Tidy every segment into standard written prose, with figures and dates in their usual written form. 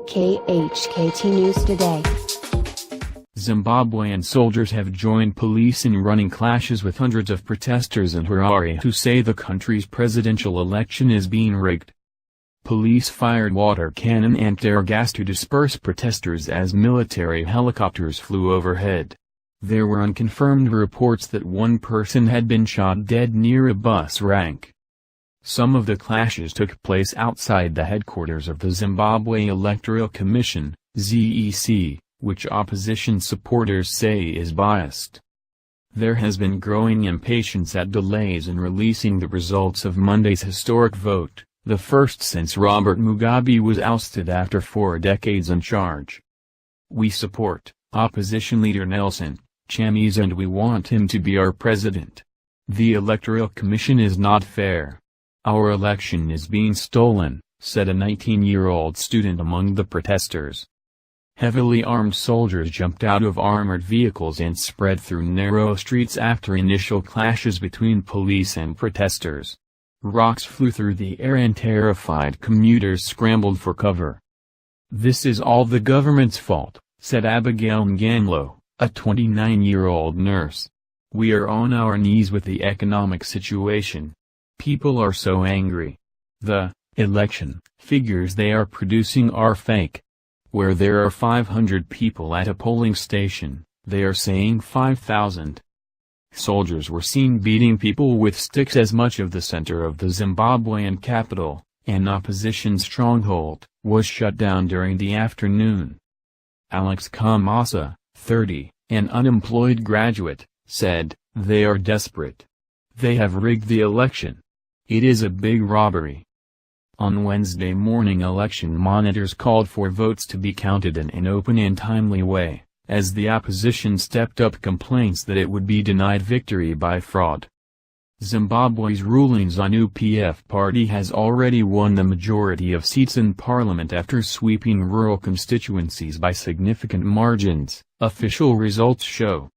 KHKT News Today. Zimbabwean soldiers have joined police in running clashes with hundreds of protesters in Harare who say the country's presidential election is being rigged. Police fired water cannon and tear gas to disperse protesters as military helicopters flew overhead. There were unconfirmed reports that one person had been shot dead near a bus rank. Some of the clashes took place outside the headquarters of the Zimbabwe Electoral Commission, ZEC, which opposition supporters say is biased. There has been growing impatience at delays in releasing the results of Monday's historic vote, the first since Robert Mugabe was ousted after 4 decades in charge. "We support opposition leader Nelson Chamisa and we want him to be our president. The Electoral Commission is not fair. Our election is being stolen," said a 19-year-old student among the protesters. Heavily armed soldiers jumped out of armored vehicles and spread through narrow streets after initial clashes between police and protesters. Rocks flew through the air and terrified commuters scrambled for cover. "This is all the government's fault," said Abigail Ngamlo, a 29-year-old nurse. "We are on our knees with the economic situation. People are so angry. The election figures they are producing are fake. Where there are 500 people at a polling station, they are saying 5,000. Soldiers were seen beating people with sticks as much of the center of the Zimbabwean capital, an opposition stronghold, was shut down during the afternoon. Alex Chamisa, 30, an unemployed graduate, said, "They are desperate. They have rigged the election. It is a big robbery." On Wednesday morning, election monitors called for votes to be counted in an open and timely way, as the opposition stepped up complaints that it would be denied victory by fraud. Zimbabwe's ruling ZANU-PF party has already won the majority of seats in parliament after sweeping rural constituencies by significant margins, official results show.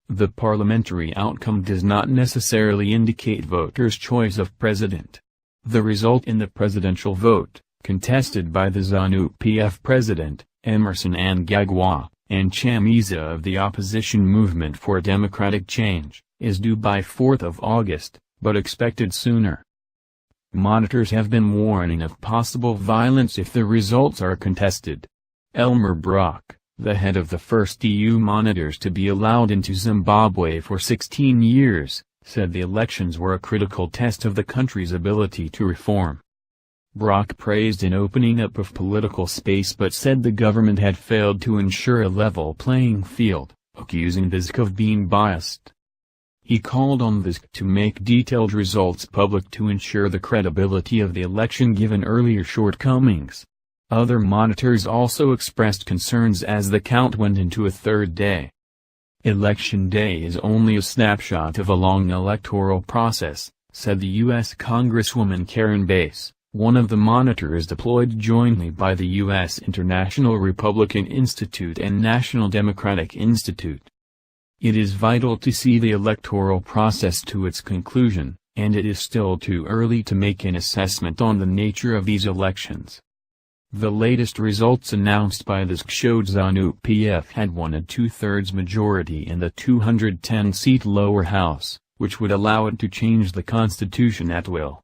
The parliamentary outcome does not necessarily indicate voters' choice of president. The result in the presidential vote, contested by the ZANU-PF president, Emmerson Mnangagwa, and Chamisa of the opposition Movement for Democratic Change, is due by 4th of August, but expected sooner. Monitors have been warning of possible violence if the results are contested. Elmer Brock, the head of the first EU monitors to be allowed into Zimbabwe for 16 years, said the elections were a critical test of the country's ability to reform. Brock praised an opening up of political space but said the government had failed to ensure a level playing field, accusing the ZEC of being biased. He called on the ZEC to make detailed results public to ensure the credibility of the election given earlier shortcomings. Other monitors also expressed concerns as the count went into a third day. "Election day is only a snapshot of a long electoral process," said the U.S. Congresswoman Karen Bass, one of the monitors deployed jointly by the U.S. International Republican Institute and National Democratic Institute. "It is vital to see the electoral process to its conclusion, and it is still too early to make an assessment on the nature of these elections." The latest results announced by the ZEC showed ZANU-PF had won a 2/3 majority in the 210-seat lower house, which would allow it to change the constitution at will.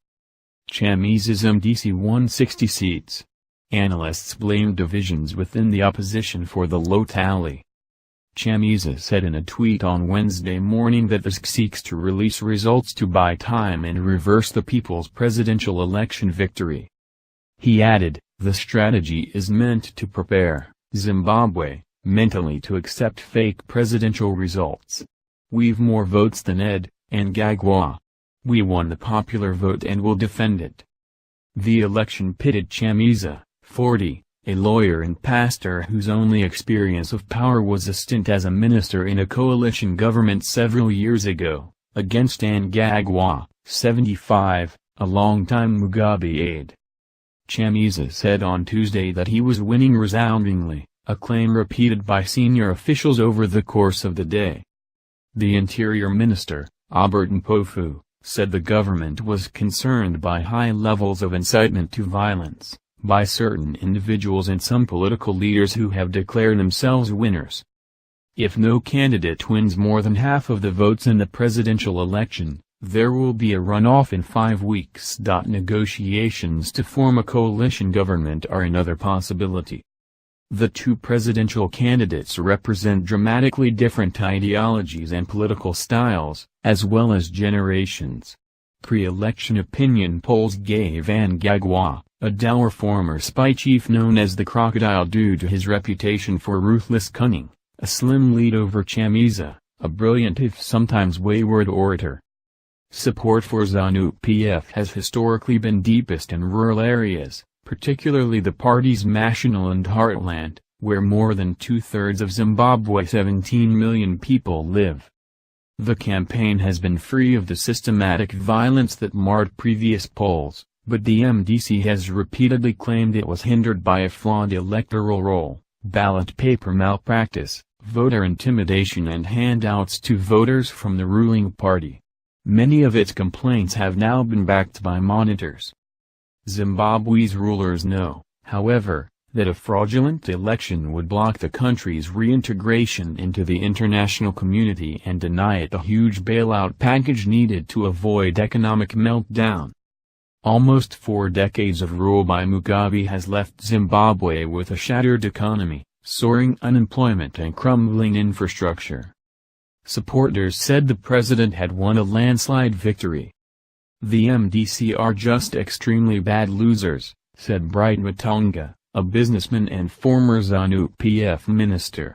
Chamisa's MDC won 60 seats. Analysts blamed divisions within the opposition for the low tally. Chamisa said in a tweet on Wednesday morning that the ZEC seeks to release results to buy time and reverse the people's presidential election victory. He added, "The strategy is meant to prepare Zimbabwe mentally to accept fake presidential results. We've more votes than Mnangagwa. We won the popular vote and will defend it." The election pitted Chamisa, 40, a lawyer and pastor whose only experience of power was a stint as a minister in a coalition government several years ago, against Mnangagwa, 75, a longtime Mugabe aide. Chamisa said on Tuesday that he was winning resoundingly, a claim repeated by senior officials over the course of the day. The Interior Minister, Robert Mugabe, said the government was concerned by high levels of incitement to violence, by certain individuals and some political leaders who have declared themselves winners. If no candidate wins more than half of the votes in the presidential election, there will be a runoff in 5 weeks. Negotiations to form a coalition government are another possibility. The two presidential candidates represent dramatically different ideologies and political styles, as well as generations. Pre-election opinion polls gave Mnangagwa, a dour former spy chief known as the Crocodile due to his reputation for ruthless cunning, a slim lead over Chamisa, a brilliant if sometimes wayward orator. Support for ZANU-PF has historically been deepest in rural areas, particularly the party's Mashonaland heartland, where more than two-thirds of Zimbabwe's 17 million people live. The campaign has been free of the systematic violence that marred previous polls, but the MDC has repeatedly claimed it was hindered by a flawed electoral roll, ballot paper malpractice, voter intimidation and handouts to voters from the ruling party. Many of its complaints have now been backed by monitors. Zimbabwe's rulers know, however, that a fraudulent election would block the country's reintegration into the international community and deny it the huge bailout package needed to avoid economic meltdown. Almost 4 decades of rule by Mugabe has left Zimbabwe with a shattered economy, soaring unemployment and crumbling infrastructure. Supporters said the president had won a landslide victory. "The MDC are just extremely bad losers," said Bright Matonga, a businessman and former ZANU-PF minister.